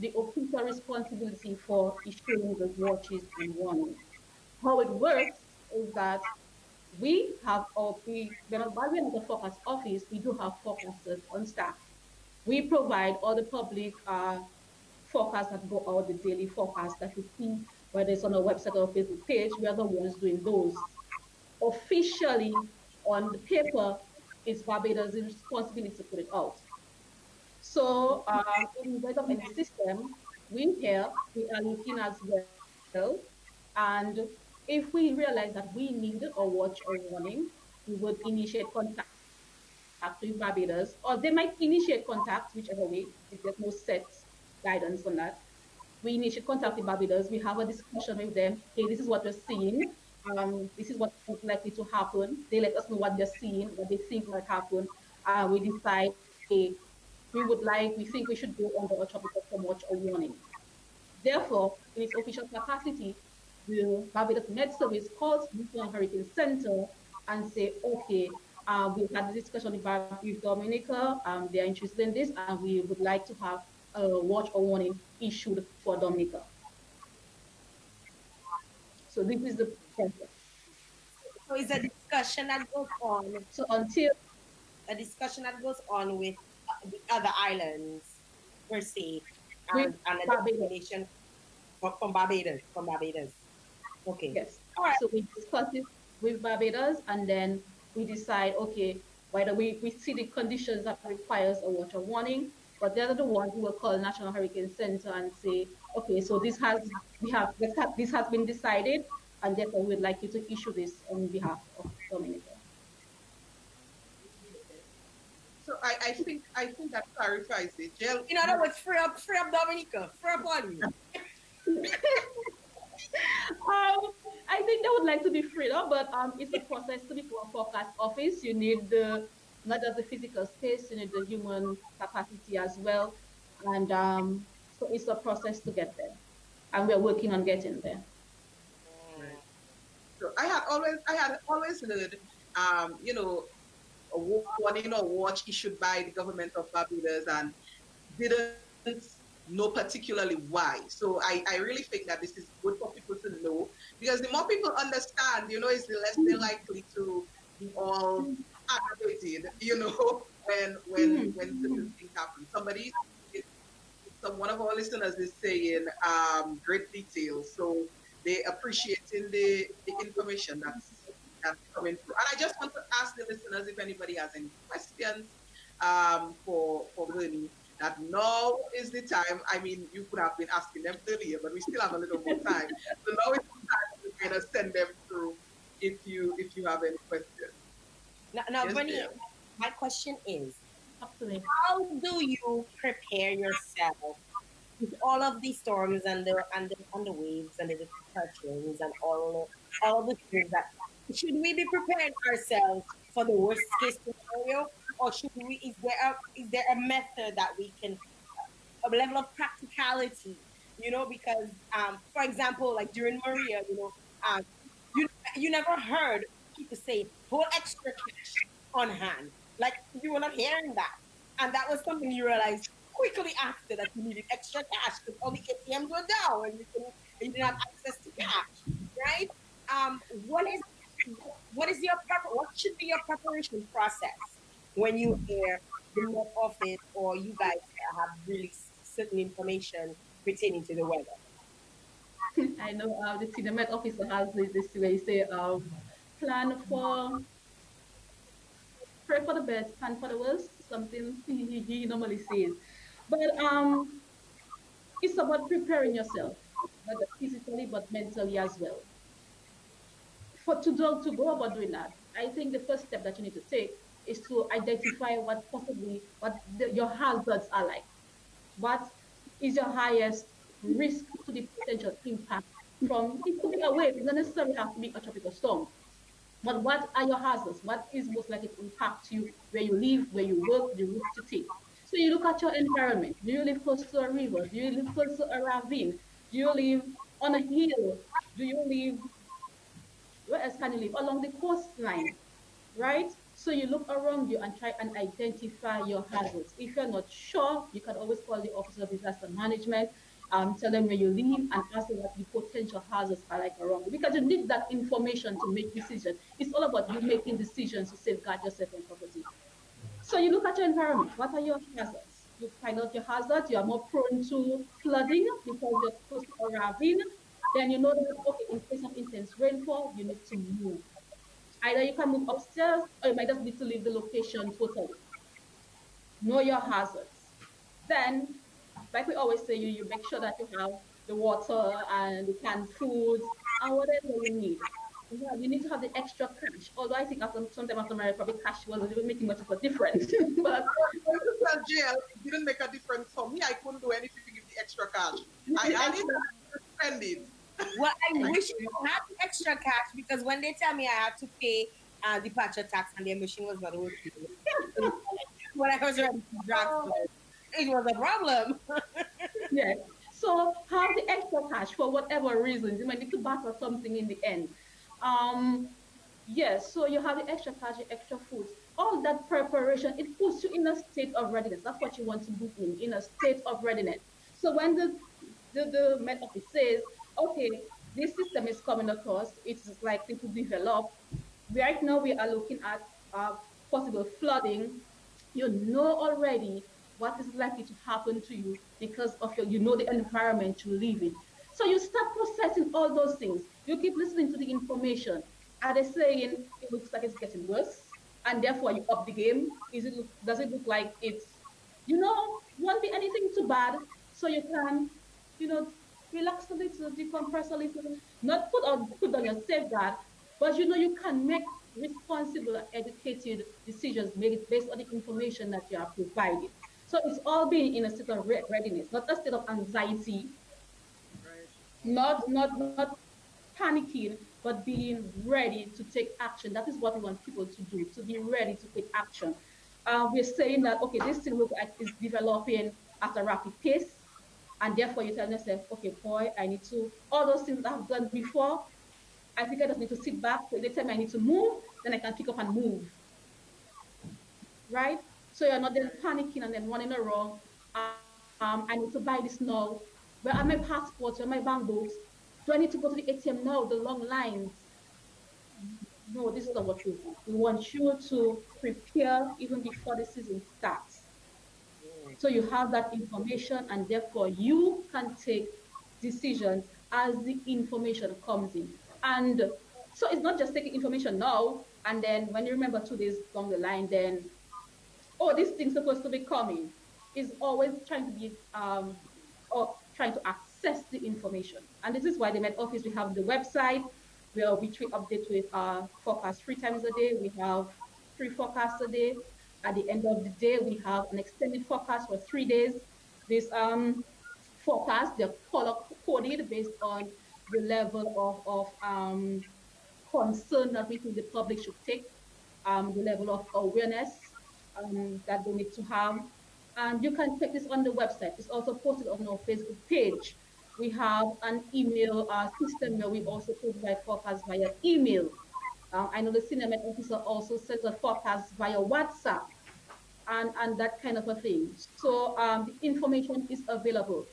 the official responsibility for issuing the watches and warnings. How it works is that we're not, while we're not a forecast office, we do have forecasters on staff. We provide all the public forecasts that go out, the daily forecast that you see, whether it's on our website or Facebook page. We are the ones doing those. Officially, on the paper, it's Barbados' responsibility to put it out. So, in the event of any system, we are looking as well. And if we realize that we need a watch or warning, we would initiate contact with Barbados, or they might initiate contact, whichever way, if there's no set guidance on that. We initiate contact with Barbados. We have a discussion with them. Hey, this is what we're seeing. This is what is likely to happen. They let us know what they're seeing, what they think might happen. We decide, hey, we think we should go under a tropical storm watch or warning. Therefore, in its official capacity, the Barbados Med Service calls National Hurricane Center and say, okay, we've had the discussion with Dominica, they are interested in this, and we would like to have a watch or warning issued for Dominica. So this is the process. So it's a discussion that goes on. So until a discussion that goes on with the other islands per se, and a determination from Barbados. From Barbados. Okay. Yes. All right. So we discuss it with Barbados, and then we decide, okay, whether we see the conditions that requires a watch or warning, but they're the ones who will call National Hurricane Center and say, okay, so this has been decided, and therefore we'd like you to issue this on behalf of Dominica. So I think that clarifies it. Jael, in other words, free up Dominica, free up on you. I think they would like to be freed up, but it's a process to become a forecast office. You need not just the physical space, you need the human capacity as well, and so it's a process to get there, and we're working on getting there. So I had always heard, you know, a warning or watch issued by the government of Barbados, and didn't know particularly why. So I really think that this is good for people to know, because the more people understand, you know, is the less they're likely to be all aggravated, you know, when certain things happen. One of our listeners is saying great details, so they appreciating the information that's coming through. And I just want to ask the listeners if anybody has any questions for Vernie. That now is the time. I mean, you could have been asking them earlier, but we still have a little more time. So now is the time to kind of send them through if you have any questions. Now yes, Vernie, my question is, absolutely, how do you prepare yourself with all of these storms and the waves and the depressions and all of the things that, should we be preparing ourselves for the worst case scenario, or is there a method that we can, a level of practicality, you know, because for example, like during Maria, you know, you never heard people say hold extra cash on hand, like you were not hearing that, and that was something you realized quickly after, that you needed extra cash because all the ATMs were down and you didn't have access to cash, right? What should be your preparation process when you hear the Met Office or you guys have really certain information pertaining to the weather? I know the Met Office has this way, say plan for, pray for the best, plan for the worst, something he normally says. But it's about preparing yourself, not just physically but mentally as well. To go about doing that, I think the first step that you need to take is to identify what your hazards are like. What is your highest risk to the potential impact from? It could be a wave, it doesn't necessarily have to be a tropical storm. But what are your hazards? What is most likely to impact you where you live, where you work, the route to take? So you look at your environment. Do you live close to a river? Do you live close to a ravine? Do you live on a hill? Do you live, where else can you live? Along the coastline, right? So you look around you and try and identify your hazards. If you're not sure, you can always call the Office of Disaster Management, tell them where you live, and ask them what the potential hazards are like around you. Because you need that information to make decisions. It's all about you making decisions to safeguard yourself and property. So you look at your environment. What are your hazards? You find out your hazards. You are more prone to flooding because you're close to a ravine. Then you know that, okay, in case of intense rainfall, you need to move. Either you can move upstairs, or you might just need to leave the location totally. Know your hazards. Then, like we always say, you make sure that you have the water and the canned foods and whatever you need. You need to have the extra cash. Although I think sometime after marriage, probably cash wasn't even making much of a difference. But Jael, it didn't make a difference for me. I couldn't do anything with the extra cash. I didn't spend it. Well, I wish you had extra cash, because when they tell me I have to pay departure tax and their machine was not working, when I was ready to drive, it was a problem. Yes. So have the extra cash for whatever reasons. You might need to buy for something in the end. Um, yes, so you have the extra cash, the extra foods, all that preparation, it puts you in a state of readiness. That's what you want to be in a state of readiness. So when the Met Office says, okay, this system is coming across, it's likely to develop. Right now, we are looking at possible flooding. You know already what is likely to happen to you because of your, you know, the environment you live in. So you start processing all those things. You keep listening to the information. Are they saying it looks like it's getting worse, and therefore you up the game? Does it look like it's, won't be anything too bad, so you can, you know, relax a little, decompress a little, not put on your safeguard, but you can make responsible, educated decisions made based on the information that you are provided. So it's all being in a state of readiness, not a state of anxiety, Right. not panicking, but being ready to take action. That is what we want people to do, to be ready to take action. We're saying that, okay, this thing is developing at a rapid pace, and therefore you tell yourself, okay, boy, I need to, all those things that I've done before, I think I just need to sit back. So the time I need to move, then I can pick up and move, right? So you're not then panicking and then running around. I need to buy this now. Where are my passports? Where are my bank books? Do I need to go to the ATM now? The long lines. No, this is not what we want. We want you to prepare even before the season starts. So you have that information, and therefore you can take decisions as the information comes in. And so it's not just taking information now, and then when you remember 2 days down the line, then, oh, this thing's supposed to be coming. Is always trying to be or trying to access the information. And this is why the Met Office, we have the website where we update with forecast 3 times a day. We have 3 forecasts a day. At the end of the day, we have an extended forecast for 3 days. This forecast, they're color coded based on the level of concern that we think the public should take, the level of awareness that they need to have. And you can check this on the website. It's also posted on our Facebook page. We have an email system where we also provide forecasts via email. I know the senior med officer also sends a forecast via WhatsApp and that kind of a thing. So the information is available.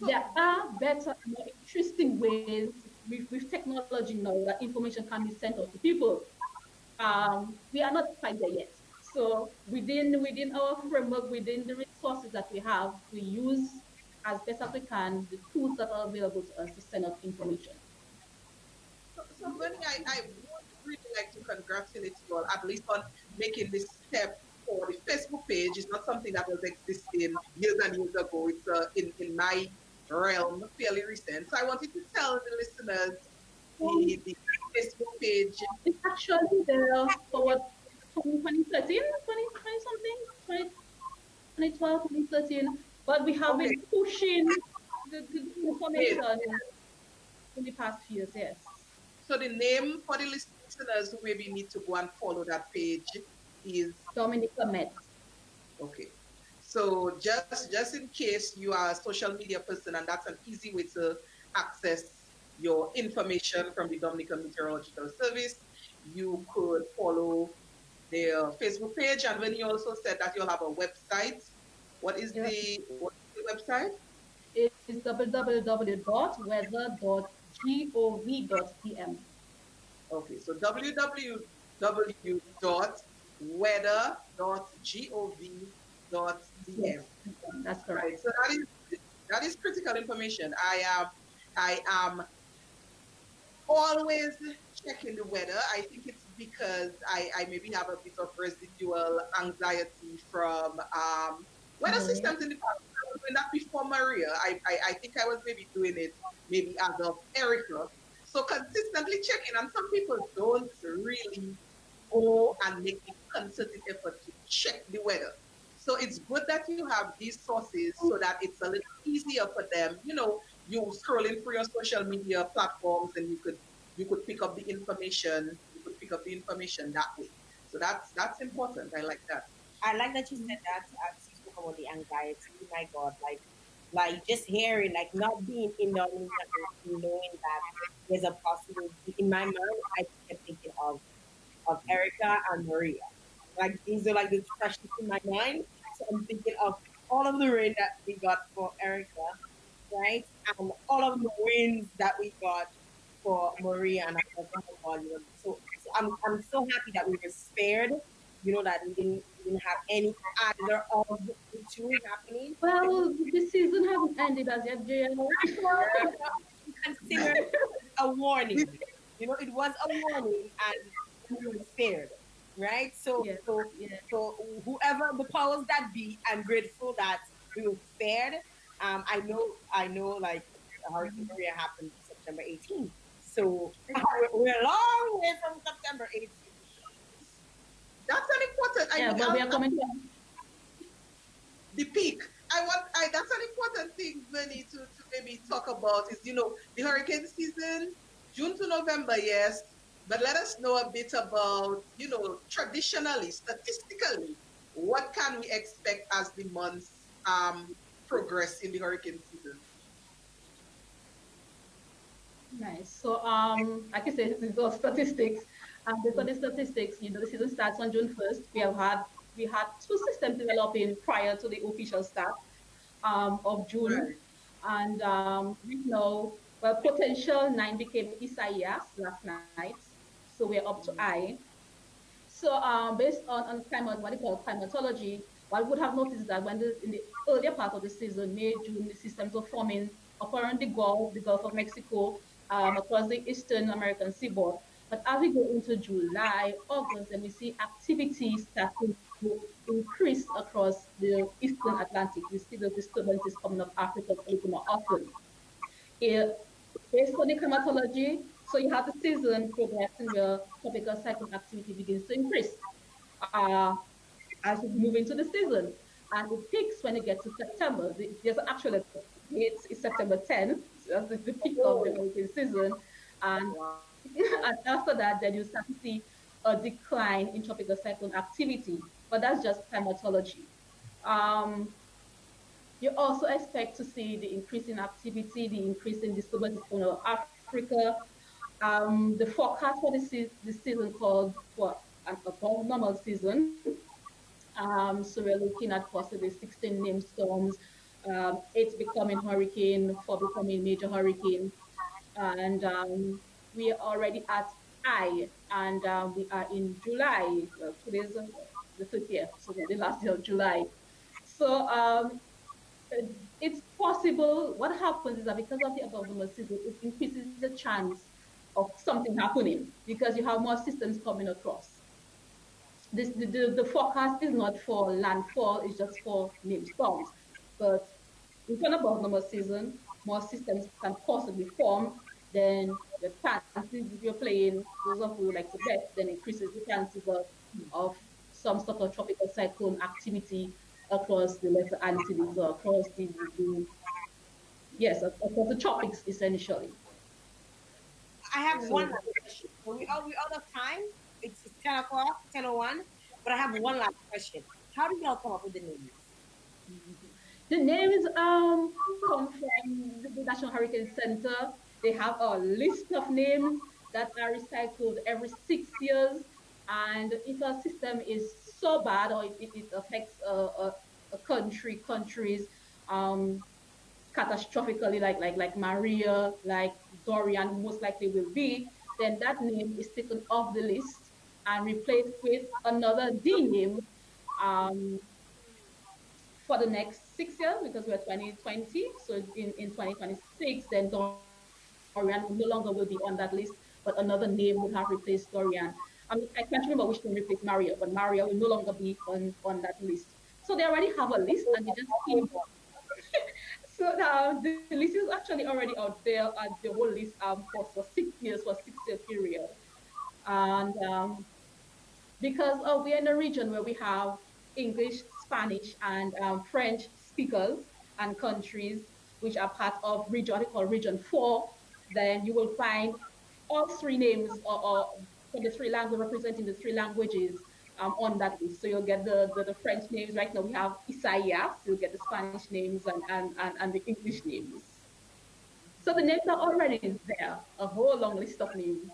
So, There are better, more interesting ways with technology now that information can be sent out to people. We are not quite there yet. So within our framework, within the resources that we have, we use as best as we can the tools that are available to us to send out information. so Bernie, I would really like to congratulate you all, at least on making this step for the Facebook page. It's not something that was existing years and years ago. It's in my realm fairly recent. So I wanted to tell the listeners the Facebook page. It's actually there for what, 2013, 2020 something, 2012, 2013. But we have been pushing the information in the past few years, yes. So the name for the listeners who maybe need to go and follow that page is Dominica Met. okay. So just in case you are a social media person and that's an easy way to access your information from the Dominican Meteorological Service, you could follow their Facebook page. And when you also said that you'll have a website, what is the website? It's www.weather.gov.pm. Okay, so www.weather.gov.pm. Yes, that's correct. Right, so that is critical information. I am always checking the weather. I think it's because I maybe have a bit of residual anxiety from weather systems in the past. I was doing that before Maria. I think I was maybe doing it maybe as of Erica. So consistently checking, and some people don't really go and make a concerted effort to check the weather. So it's good that you have these sources so that it's a little easier for them. You know, you scrolling through your social media platforms and you could pick up the information. You could pick up the information that way. So that's important. I like that. I like that you said that as you spoke about the anxiety. My God, like Like just hearing, like not being in the Dominican, knowing that there's a possibility. In my mind, I kept thinking of Erica and Maria. Like these are like the freshness in my mind. So I'm thinking of all of the rain that we got for Erica, right? And all of the wins that we got for Maria and volume. So I'm so happy that we were spared. You know that we didn't have any either of the two happening. Well, the season haven't ended as yet, JL. Consider a warning. You know, it was a warning, and we were spared, right? So, Yes, so, yes. so whoever the powers that be, I'm grateful that we were spared. I know, like Hurricane Maria happened September 18th, so we're a long way from September 18th. That's an important. Yeah, but we are coming to The peak. That's an important thing, Vernie, to maybe talk about is, the hurricane season, June to November, yes. But let us know a bit about, traditionally, statistically, what can we expect as the months progress in the hurricane season? nice. So, like I said, these are statistics. Based on the statistics, the season starts on June 1st. We had two systems developing prior to the official start of June, Right. and we know well potential 9 became Isaias last night, so we're up to I. So based on climate, what they call climatology, one would have noticed that in the earlier part of the season, May, June, the systems were forming up around the Gulf of Mexico, across the eastern American seaboard. But as we go into July, August, then we see activity start to increase across the eastern Atlantic. We see the disturbances coming up Africa a little more often. Eh, Based on the climatology, so you have the season progressing where tropical cyclone activity begins to increase uh, as we move into the season. And it peaks when it gets to September. There's actually a date is September 10th, so that's the peak of the hurricane season. And, and after that, then you start to see a decline in tropical cyclone activity. But that's just climatology. Um, you also expect to see the increase in activity, the increase in disturbances going on Africa. The forecast for the season called for an above normal season. So we're looking at possibly 16 named storms, 8 becoming hurricane, 4 becoming major hurricane. And we are already at I, and we are in July. Well, today's the 30th, so the last day of July. So it's possible. What happens is that because of the above normal season, it increases the chance of something happening because you have more systems coming across. The forecast is not for landfall, it's just for named storms. But with an above normal season, more systems can possibly form, then the chances, if you're playing, those of you who like to bet, then increases the chances of some sort of tropical cyclone activity across the Lesser Antilles or across yes, across the tropics essentially. I have one So last question. So we out of time. It's 10 o'clock, 10:01. But I have one last question. How did y'all come up with the names? the names come from the National Hurricane Center. They have a list of names that are recycled every 6 years. And if a system is so bad or it affects a countries um, catastrophically, like Maria, like Dorian most likely will be, then that name is taken off the list and replaced with another D name um, for the next 6 years because we're 2020. So in 2026, then Dorian no longer will be on that list, but another name would have replaced Dorian. I mean, I can't remember which name replaced Maria, but Maria will no longer be on that list. So they already have a list and they just keep so now the list is actually already out there at the whole list for 6 years, for 6 year period. And because we're in a region where we have English, Spanish, and French speakers and countries which are part of region, they call Region 4, then you will find all three names or for the three languages representing the three languages on that list. So you'll get the French names. Right now we have Isaias. You'll get the Spanish names and the English names. So the names are already there. A whole long list of names.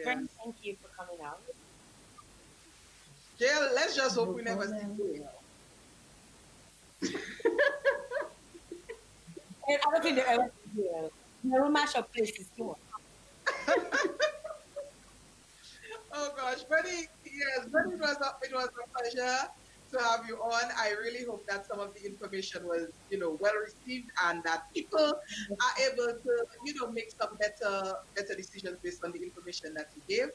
Vernie, thank you for coming out. Jael, let's just hope we never see Jael. I don't think they ever do. Never mash up places too. Oh gosh, Vernie, yes, Vernie, it was a pleasure to have you on. I really hope that some of the information was, well received, and that people are able to, make some better decisions based on the information that you gave.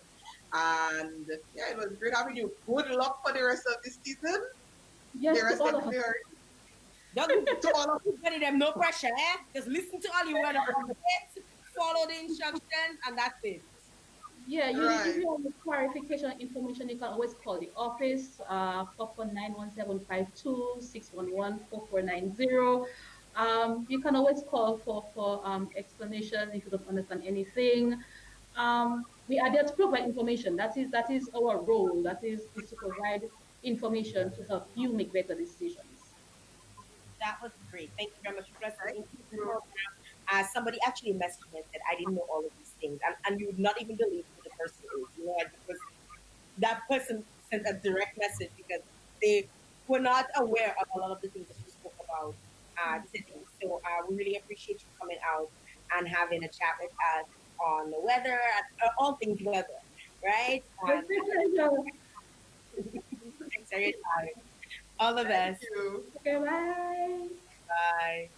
And yeah, it was great having you. Good luck for the rest of this season. Yes, the rest to all of of the Don't to all of you, them no pressure, eh? Just listen to all you want to follow the instructions, and that's it. Yeah, Right. if you have clarification information, you can always call the office, 449-1752-611-4490. You can always call for explanation if you don't understand anything. We are there to provide information. That is our role. That is to provide information to help you make better decisions. That was great. Thank you very much for listening to the program. Somebody actually messaged me and said, I didn't know all of these things. And you would not even believe who the person is. Because that person sent a direct message because they were not aware of a lot of the things that you spoke about today. So we really appreciate you coming out and having a chat with us on the weather, all things weather, right? Thanks for your time. All the best. Thank you. Okay, bye. Bye.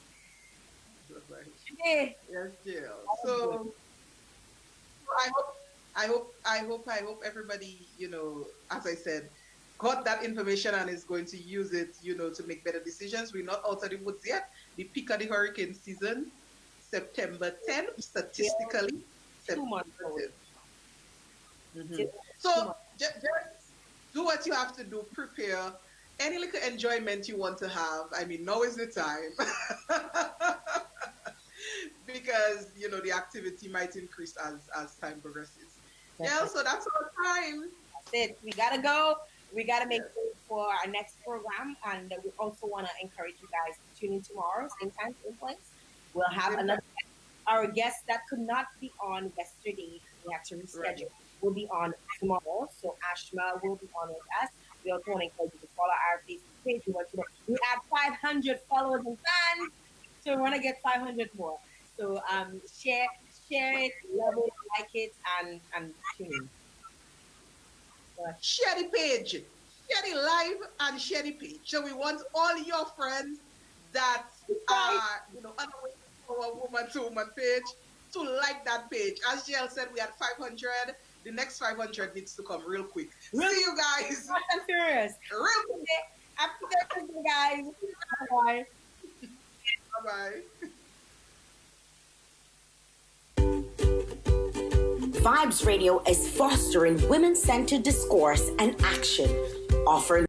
Yes, Jill. So I hope everybody, as I said, got that information and is going to use it, to make better decisions. We're not out of the woods yet. The peak of the hurricane season, September 10th, statistically. Yeah. 2 months old. Mm-hmm. So just do what you have to do. Prepare any little enjoyment you want to have. I mean, now is the time. Because, the activity might increase as time progresses. Yeah, so that's our time. That's it. We got to go. We got to make room for our next program. And we also want to encourage you guys to tune in tomorrow, same time, same place. We'll have another our guest that could not be on yesterday. We had to reschedule. Right. Will be on tomorrow. So Ashma will be on with us. We also want to encourage you to follow our Facebook page. We add 500 followers and fans. So we want to get 500 more. So share it, love it, like it, and tune in. Share the page. Share the live and share the page. So we want all your friends that are, unaware of our Woman2Woman page to like that page. As Jael said, we had 500. The next 500 needs to come real quick. See you guys. Fast and furious. Real quick. Happy birthday, guys. Bye-bye. Bye-bye. Vibes Radio is fostering women-centered discourse and action, offering